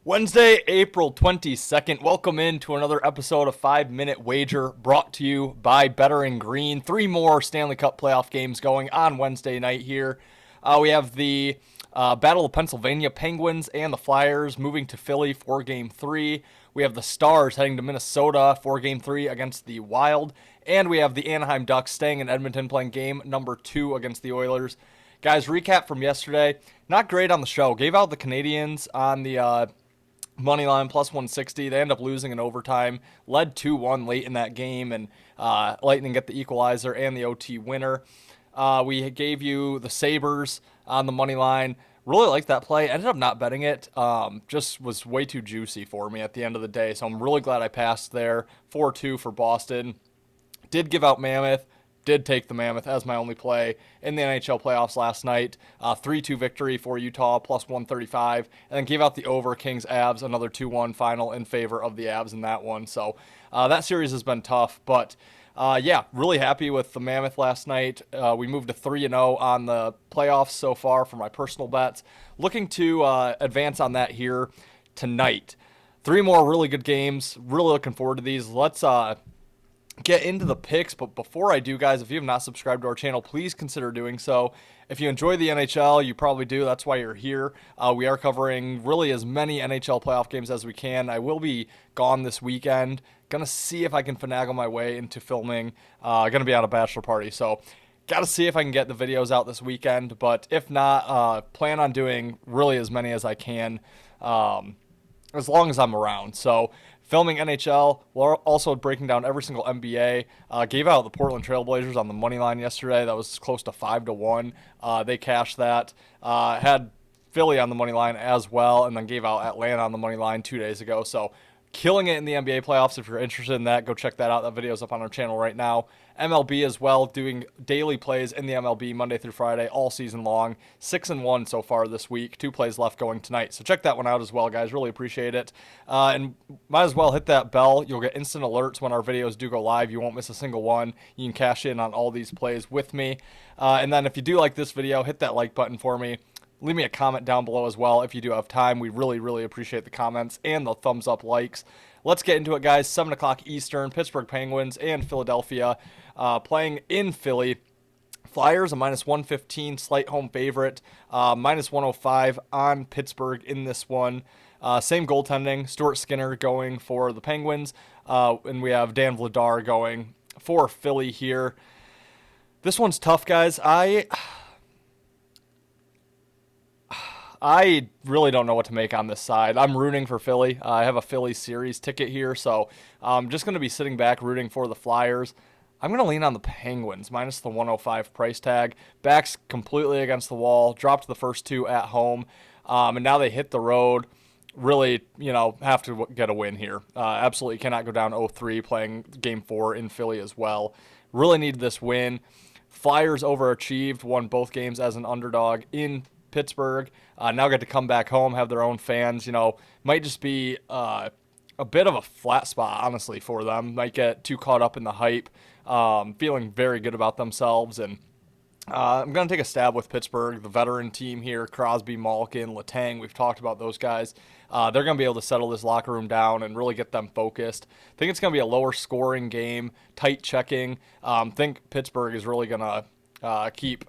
Wednesday, April 22nd. Welcome in to another episode of 5 Minute Wager brought to you by Better in Green. Three more Stanley Cup playoff games going on Wednesday night here. We have the Battle of Pennsylvania Penguins and the Flyers moving to Philly for Game 3. We have the Stars heading to Minnesota for Game 3 against the Wild. And we have the Anaheim Ducks staying in Edmonton playing Game number 2 against the Oilers. Guys, recap from yesterday. Not great on the show. Gave out the Canadians on the money line plus 160. They end up losing in overtime. Led 2-1 late in that game, and Lightning get the equalizer and the OT winner. We gave you the Sabres on the money line. Really liked that play. Ended up not betting it. Just was way too juicy for me at the end of the day. So I'm really glad I passed there. 4-2 for Boston. Did give out Mammoth. Did take the Mammoth as my only play in the NHL playoffs last night. 3-2 victory for Utah, plus 135. And then gave out the over Kings-Avs, another 2-1 final in favor of the Avs in that one. So that series has been tough. But yeah, really happy with the Mammoth last night. We moved to 3-0 on the playoffs so far for my personal bets. Looking to advance on that here tonight. Three more really good games. Really looking forward to these. Let's get into the picks, but before I do, guys, if you have not subscribed to our channel, please consider doing so. If you enjoy the NHL, you probably do. That's why you're here. We are covering really as many NHL playoff games as we can. I will be gone this weekend. Gonna see if I can finagle my way into filming. Gonna be at a bachelor party, so gotta see if I can get the videos out this weekend. But if not, plan on doing really as many as I can, as long as I'm around. So filming NHL, we're also breaking down every single NBA. Gave out the Portland Trailblazers on the money line yesterday. That was close to 5-1. They cashed that. Had Philly on the money line as well, and then gave out Atlanta on the money line 2 days ago. So killing it in the NBA playoffs. If you're interested in that, go check that out. That video's up on our channel right now. MLB as well, doing daily plays in the MLB Monday through Friday all season long. 6-1 so far this week. 2 plays left going tonight. So check that one out as well, guys. Really appreciate it. And might as well hit that bell. You'll get instant alerts when our videos do go live. You won't miss a single one. You can cash in on all these plays with me. And then if you do like this video, hit that like button for me. Leave me a comment down below as well if you do have time. We really, really appreciate the comments and the thumbs up likes. Let's get into it, guys. 7 o'clock Eastern, Pittsburgh Penguins and Philadelphia playing in Philly. Flyers, a minus 115, slight home favorite. Minus 105 on Pittsburgh in this one. Same goaltending. Stuart Skinner going for the Penguins. And we have Dan Vladar going for Philly here. This one's tough, guys. I really don't know what to make on this side. I'm rooting for Philly. I have a Philly series ticket here, so I'm just going to be sitting back rooting for the Flyers. I'm going to lean on the Penguins, minus the 105 price tag. Backs completely against the wall, dropped the first 2 at home, and now they hit the road. Really, have to get a win here. Absolutely cannot go down 0-3 playing Game 4 in Philly as well. Really need this win. Flyers overachieved, won both games as an underdog in Pittsburgh. Now get to come back home, have their own fans. Might just be a bit of a flat spot, honestly, for them. Might get too caught up in the hype. Feeling very good about themselves, and I'm going to take a stab with Pittsburgh, the veteran team here, Crosby, Malkin, Letang. We've talked about those guys. They're going to be able to settle this locker room down and really get them focused. I think it's going to be a lower scoring game, tight checking. Think Pittsburgh is really going to keep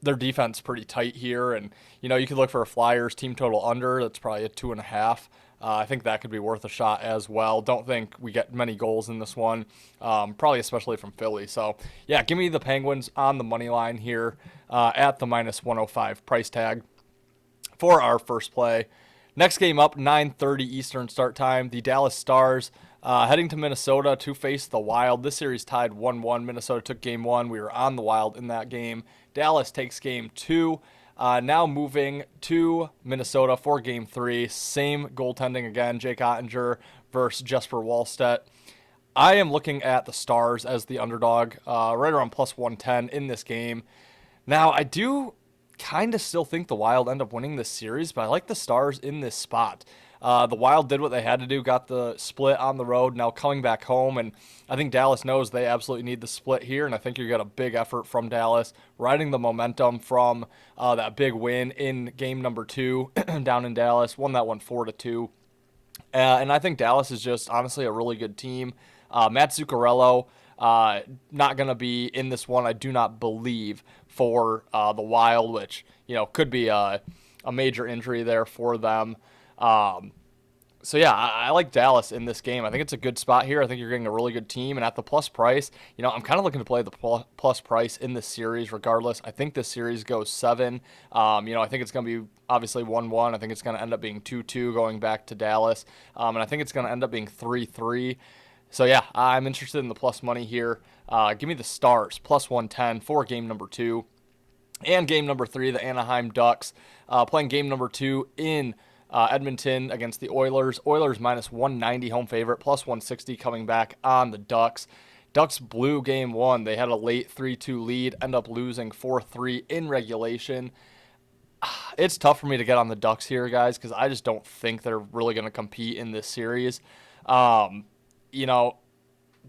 their defense pretty tight here, and you could look for a Flyers team total under. That's probably a 2.5. I think that could be worth a shot as well. Don't think we get many goals in this one, probably especially from Philly. So yeah, give me the Penguins on the money line here at the minus 105 price tag for our first play. Next game up, 9:30 Eastern start time. The Dallas Stars heading to Minnesota to face the Wild. This series tied 1-1. Minnesota took game 1. We were on the Wild in that game. Dallas takes game 2. Now moving to Minnesota for game 3. Same goaltending again. Jake Ottinger versus Jesper Wallstedt. I am looking at the Stars as the underdog, right around plus 110 in this game. Now, I do kind of still think the Wild end up winning this series, but I like the Stars in this spot. The Wild did what they had to do, got the split on the road, now coming back home, and I think Dallas knows they absolutely need the split here, and I think you got a big effort from Dallas, riding the momentum from that big win in game number 2 down in Dallas, won that one 4-2. And I think Dallas is just honestly a really good team. Matt Zuccarello not going to be in this one, I do not believe, for the Wild, which could be a major injury there for them. So yeah, I like Dallas in this game. I think it's a good spot here. I think you're getting a really good team, and at the plus price, I'm kind of looking to play the plus price in this series regardless. I think this series goes 7. I think it's going to be obviously 1-1. I think it's going to end up being 2-2 going back to Dallas, and I think it's going to end up being 3-3. So yeah, I'm interested in the plus money here. Give me the Stars plus 110 for game number 2, and game number 3, the Anaheim Ducks playing game number 2 in Edmonton against the Oilers. Oilers minus 190 home favorite, plus 160 coming back on the Ducks. Ducks blew game 1. They had a late 3-2 lead, end up losing 4-3 in regulation. It's tough for me to get on the Ducks here, guys, because I just don't think they're really going to compete in this series.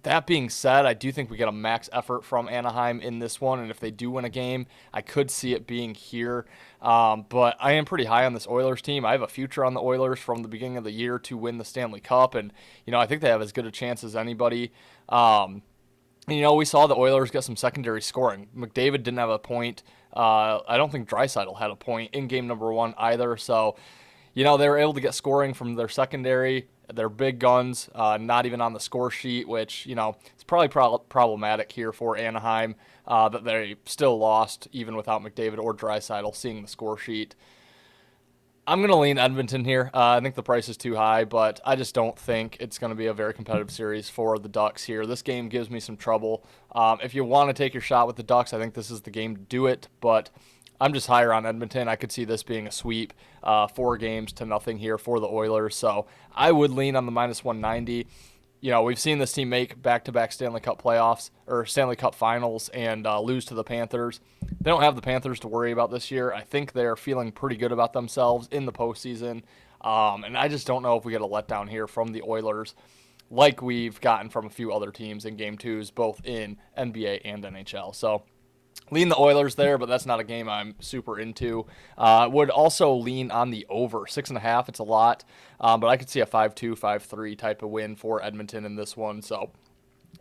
That being said, I do think we get a max effort from Anaheim in this one, and if they do win a game, I could see it being here. But I am pretty high on this Oilers team. I have a future on the Oilers from the beginning of the year to win the Stanley Cup, and I think they have as good a chance as anybody. We saw the Oilers get some secondary scoring. McDavid didn't have a point. I don't think Draisaitl had a point in game number 1 either. So, they were able to get scoring from their secondary. Their big guns, not even on the score sheet, which, it's probably problematic here for Anaheim that they still lost even without McDavid or Draisaitl seeing the score sheet. I'm going to lean Edmonton here. I think the price is too high, but I just don't think it's going to be a very competitive series for the Ducks here. This game gives me some trouble. If you want to take your shot with the Ducks, I think this is the game to do it, but I'm just higher on Edmonton. I could see this being a sweep, 4-0 here for the Oilers. So I would lean on the minus 190. We've seen this team make back-to-back Stanley Cup playoffs or Stanley Cup finals and lose to the Panthers. They don't have the Panthers to worry about this year. I think they're feeling pretty good about themselves in the postseason. And I just don't know if we get a letdown here from the Oilers like we've gotten from a few other teams in Game 2s, both in NBA and NHL. So lean the Oilers there, but that's not a game I'm super into. Would also lean on the over. 6.5, it's a lot, but I could see a 5-2, 5-3 type of win for Edmonton in this one. So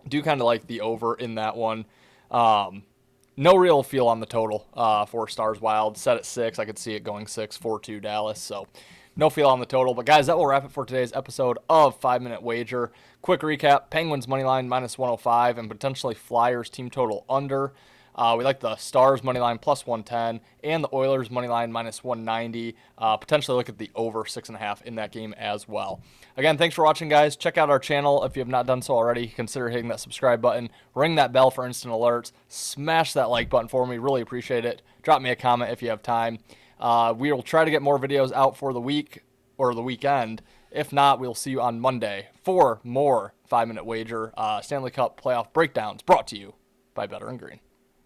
do kind of like the over in that one. No real feel on the total for Stars Wild. Set at 6. I could see it going 6, 4-2 Dallas. So no feel on the total. But guys, that will wrap it for today's episode of 5-Minute Wager. Quick recap: Penguins moneyline minus 105 and potentially Flyers team total under. We like the Stars moneyline plus 110 and the Oilers moneyline minus 190. Potentially look at the over 6.5 in that game as well. Again, thanks for watching, guys. Check out our channel if you have not done so already. Consider hitting that subscribe button. Ring that bell for instant alerts. Smash that like button for me. Really appreciate it. Drop me a comment if you have time. We will try to get more videos out for the week or the weekend. If not, we'll see you on Monday for more 5-Minute Wager Stanley Cup playoff breakdowns brought to you by Better and Green.